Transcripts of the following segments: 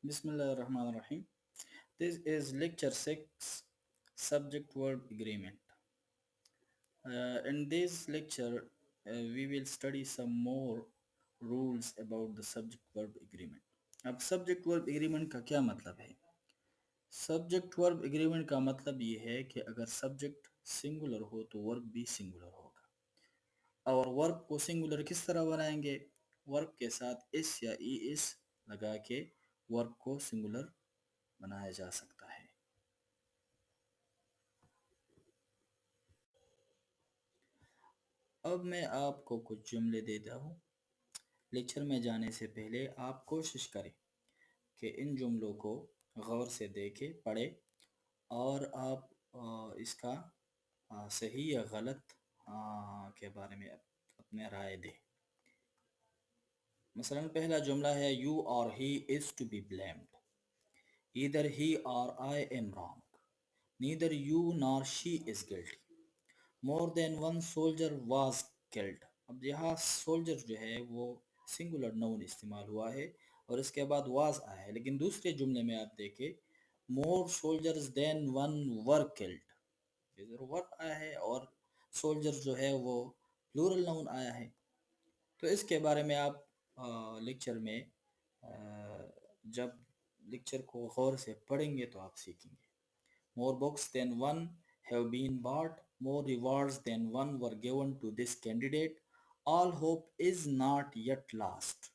Bismillahirrahmanirrahim. This is lecture 6, subject verb agreement. In this lecture, we will study some more rules about the subject verb agreement. अब subject verb agreement का क्या मतलब है? Subject verb agreement का मतलब ये है कि अगर subject singular हो तो verb भी singular होगा। और वर्ब को सिंगुलर किस तरह बनाएंगे? वर्ब के साथ इस या ई इस लगा के वर्ब को सिंगुलर बनाया जा सकता है। अब मैं आपको कुछ जुमले देता हूँ। लेक्चर में जाने से पहले आप कोशिश करें कि इन जुमलों को गौर से देखें, पढ़ें और आप इसका सही या गलत के बारे में अपने राय दें। मसलन पहला जुमला है you or he is to be blamed. Either he or I am wrong. Neither you nor she is guilty. More than one soldier was killed. अब यहाँ सोल्जर जो है वो सिंगुलर नाउन इस्तेमाल हुआ है और इसके बाद वाज आया है, लेकिन दूसरे जुमले में आप देखें more soldiers than one were killed, इधर वर आया है और सोल्जर जो है वो प्लूरल नाउन आया है। तो इसके बारे में आप लेक्चर में जब लेक्चर को गौर से पढ़ेंगे तो आप सीखेंगे। More books than one have been bought, more rewards than one were given to this candidate. All hope is not yet lost.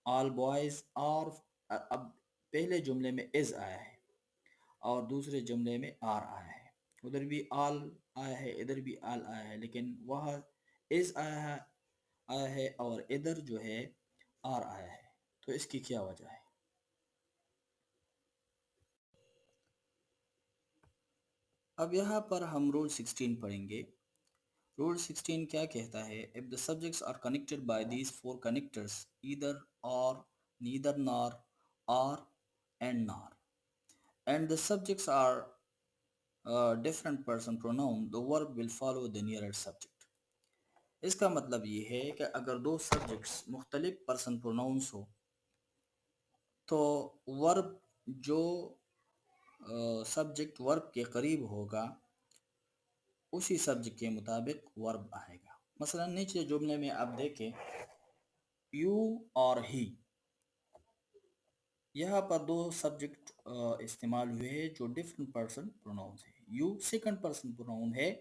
All boys are अब पहले जुमले में is आया है और दूसरे जुमले में are आया है। उधर भी all आया है, इधर भी all आया है, लेकिन वह is आया है और इधर जो है are आया है। तो इसकी क्या वजह है? अब यहाँ पर हम रूल 16 पढ़ेंगे। Rule 16 क्या कहता है? If the subjects are connected by these four connectors, either or, neither nor, or, and nor, and the subjects are different person pronoun, the verb will follow the nearer subject. इसका मतलब ये है कि अगर दो सब्जेक्ट्स मुख्तलिफ person pronouns हो तो वर्ब जो सब्जेक्ट वर्ब के करीब होगा उसी सब्जेक्ट के मुताबिक वर्ब आएगा। मसलन नीचे जुमले में आप देखें यू और ही, यहाँ पर दो सब्जेक्ट इस्तेमाल हुए हैं जो डिफरेंट पर्सन प्रोनाउन है। यू सेकंड पर्सन प्रोनाउन है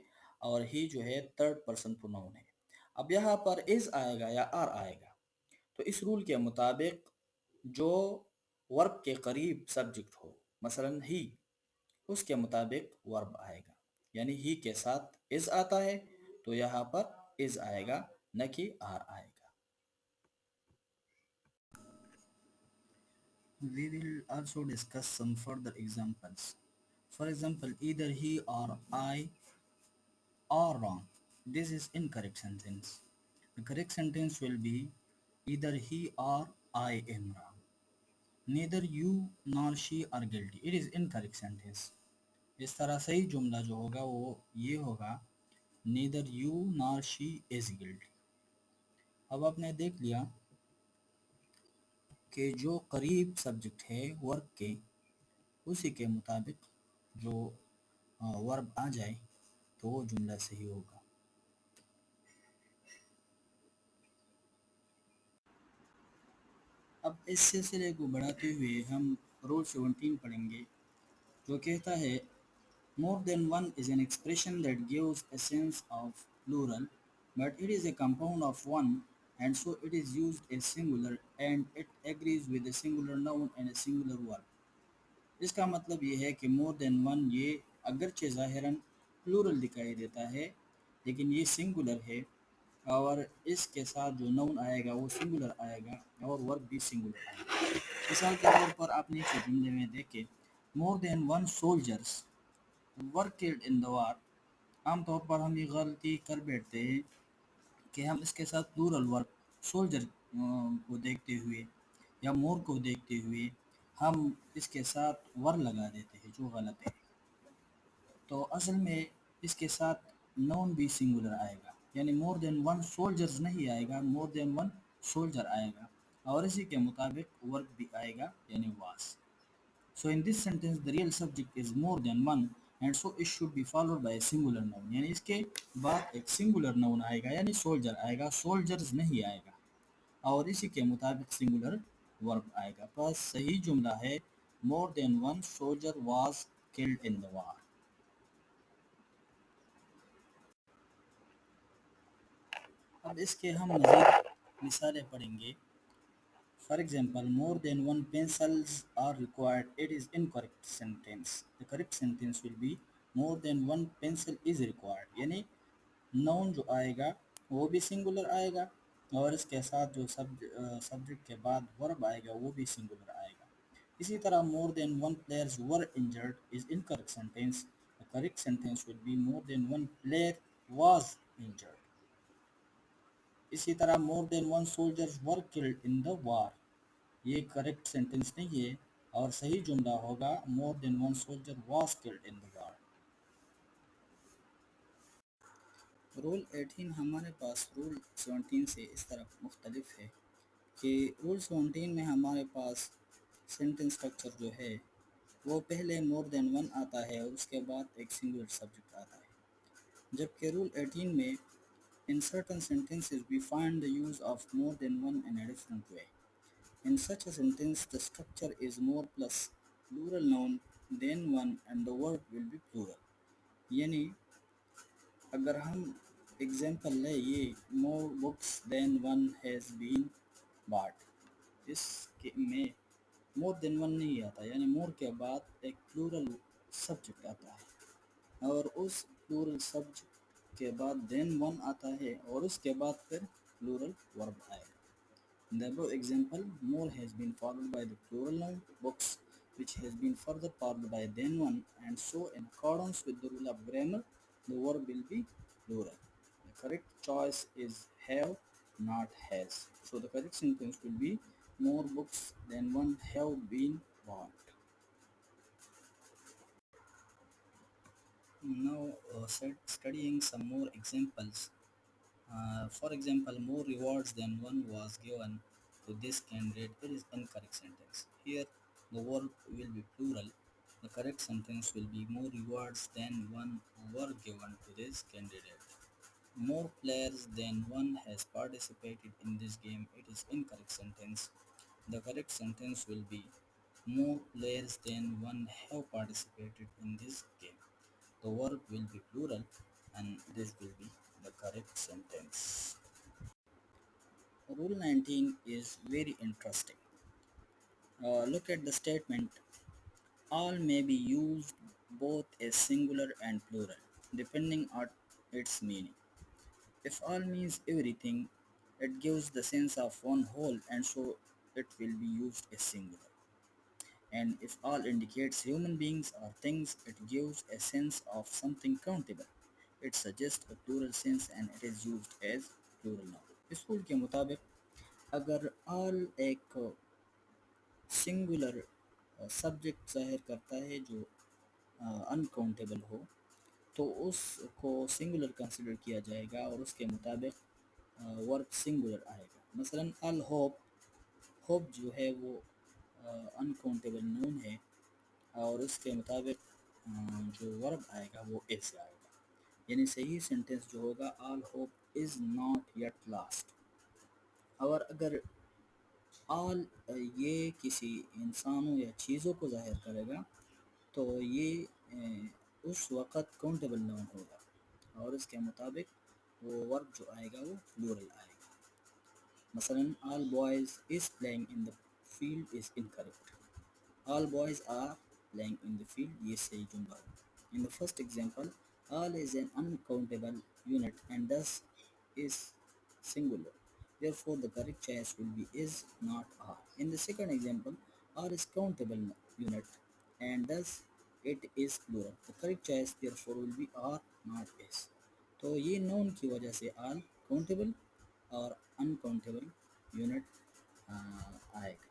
और ही जो है थर्ड पर्सन प्रोनाउन है। अब यहाँ पर इज आएगा या आर आएगा, तो इस रूल के मुताबिक जो वर्ब के करीब सब्जेक्ट हो, मसलन ही, उसके मुताबिक वर्ब आएगा। यानी ही के साथ इज आता है तो यहाँ पर इज आएगा, न कि आर आएगा। We will also discuss some further examples. For example, either he or I are wrong. This is incorrect sentence. The correct sentence will be either he or I am wrong. Neither you nor she are guilty. It is incorrect sentence. इस तरह सही जुमला जो होगा वो ये होगा neither you nor she is guilty. अब आपने देख लिया कि जो करीब सब्जेक्ट है वर्ब के उसी के मुताबिक जो वर्ब आ जाए तो वो जुमला सही होगा। अब इस सिलसिले को बढ़ाते हुए हम रूल 17 पढ़ेंगे जो कहता है more than one is an expression that gives a sense of plural but it is a compound of one and so it is used as singular and it agrees with a singular noun and a singular verb। इसका मतलब ये है कि मोर than one ये अगरचे ज़ाहिरन plural दिखाई देता है लेकिन ये सिंगुलर है और इसके साथ जो नाउन आएगा वो सिंगुलर आएगा और वर्ब भी सिंगुलर आएगा। मिसाल के तौर पर आप नीचे जुमले में देखें मोर than one soldiers were killed in the वार। आमतौर पर हम ये गलती कर बैठते हैं कि हम इसके साथ प्लूरल वर्ब सोल्जर को देखते हुए या मोर को देखते हुए हम इसके साथ वर लगा देते हैं जो गलत है। तो असल में इसके साथ नाउन भी सिंगुलर आएगा यानी मोर देन वन सोल्जर्स नहीं आएगा, मोर देन वन सोल्जर आएगा। और इसी के मुताबिक वर्ब भी आएगा यानी was. So in this sentence the real subject is more than one and so it should be followed by a singular noun. यानी इसके बाद एक singular noun आएगा यानी soldier आएगा, soldiers नहीं आएगा, और इसी के मुताबिक सिंगुलर वर्ब आएगा। बस सही जुमला है more than one soldier was killed in the war. अब इसके हम मज़ीद मिसालें पढ़ेंगे। For example more than one pencils are required it is incorrect sentence. The correct sentence will be more than one pencil is required, यानी noun जो आएगा वो भी सिंगुलर आएगा और इसके साथ जो सब्जेक्ट के बाद वर्ब आएगा वो भी सिंगुलर आएगा। इसी तरह मोर than one players were injured is incorrect sentence. The correct sentence will be more than one player was injured. इसी तरह मोर than one soldiers were killed in the वार, ये करेक्ट सेंटेंस नहीं है और सही जुमला होगा मोर than one soldier was killed in the war. Rule 18 हमारे पास रूल 17 से इस तरह मुख्तलिफ है कि रूल 17 में हमारे पास सेंटेंस स्ट्रक्चर जो है वो पहले मोर देन वन आता है और उसके बाद एक सिंगुलर सब्जेक्ट आता है, जबकि रूल 18 में in certain sentences we find the use of more than one in a different way. In such a sentence the structure is more plus plural noun than one and the word will be plural. यानी अगर हम example लें ये more books than one has been bought, इसके में मोर than one नहीं आता यानी मोर के बाद एक प्लूरल सब्जेक्ट आता है और उस प्लूरल सब्जेक्ट के बाद देन वन आता है और उसके बाद फिर प्लूरल वर्ब आएगा। In the above example, more has been followed by the plural noun books, which has been further followed by then one, and so in accordance with the rule of grammar, the verb will be plural. The correct choice is have, not has. So the correct sentence will be more books than one have been bought. Now, studying some more examples. For example, more rewards than one was given to this candidate. It is incorrect sentence. Here, the verb will be plural. The correct sentence will be more rewards than one were given to this candidate. More players than one has participated in this game. It is incorrect sentence. The correct sentence will be more players than one have participated in this game. The verb will be plural and this will be the correct sentence. Rule 19 is very interesting. Look at the statement. All may be used both as singular and plural, depending on its meaning. If all means everything, it gives the sense of one whole and so it will be used as singular. And if all indicates human beings or things, it gives a sense of something countable. It suggests a plural sense and it is used as plural noun. इस rule के मुताबिक अगर all एक singular subject जाहिर करता है जो uncountable हो तो उसको सिंगुलर कंसिडर किया जाएगा और उसके मुताबिक वर्ब सिंगुलर आएगा। मसलन अल होप, होप जो है वो अनकाउंटेबल नाउन है और उसके मुताबिक जो वर्ब आएगा वो इज़ आएगा, यानी सही सेंटेंस जो होगा all hope is not yet last. और अगर ऑल ये किसी इंसानों या चीज़ों को ज़ाहिर करेगा तो ये उस वक़्त काउंटेबल नाउन होगा और इसके मुताबिक वो वर्ब जो आएगा वो प्लूरल आएगा। मसलन all boys is playing in the field is incorrect. All boys are playing in the field, ये सही जुमला है। In the first example, all is an uncountable unit and thus is singular. Therefore, the correct choice will be is not are. In the second example, are is countable unit and thus it is plural. The correct choice therefore will be are not is. तो ये noun की वजह से all countable और uncountable unit आएगा।